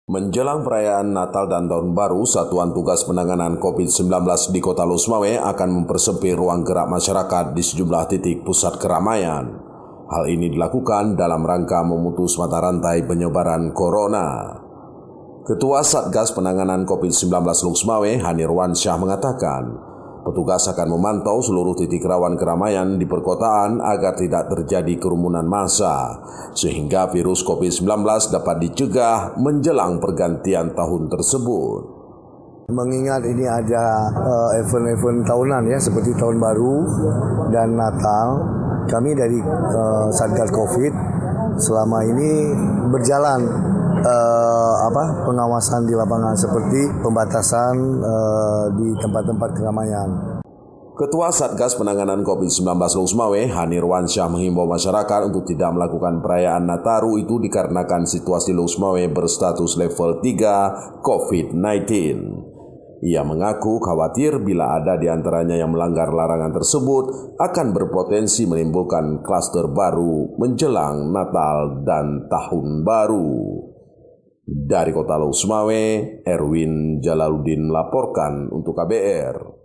Menjelang perayaan Natal dan Tahun Baru, Satuan Tugas Penanganan COVID-19 di Kota Losmawe akan mempersempit ruang gerak masyarakat di sejumlah titik pusat keramaian. Hal ini dilakukan dalam rangka memutus mata rantai penyebaran corona. Ketua Satgas Penanganan COVID-19 Losmawe, Hanirwansyah mengatakan, petugas akan memantau seluruh titik rawan keramaian di perkotaan agar tidak terjadi kerumunan massa, sehingga virus COVID-19 dapat dicegah menjelang pergantian tahun tersebut. Mengingat ini ada event-event tahunan ya, seperti Tahun Baru dan Natal, kami dari Satgas COVID selama ini berjalan pengawasan di lapangan seperti pembatasan di tempat-tempat keramaian. Ketua Satgas Penanganan COVID-19 Losmawe, Hanirwansyah menghimbau masyarakat untuk tidak melakukan perayaan Nataru itu dikarenakan situasi Losmawe berstatus level 3 COVID-19. Ia mengaku khawatir bila ada di antaranya yang melanggar larangan tersebut akan berpotensi menimbulkan klaster baru menjelang Natal dan Tahun Baru. Dari Kota Losmawe, Erwin Jalaluddin melaporkan untuk KBR.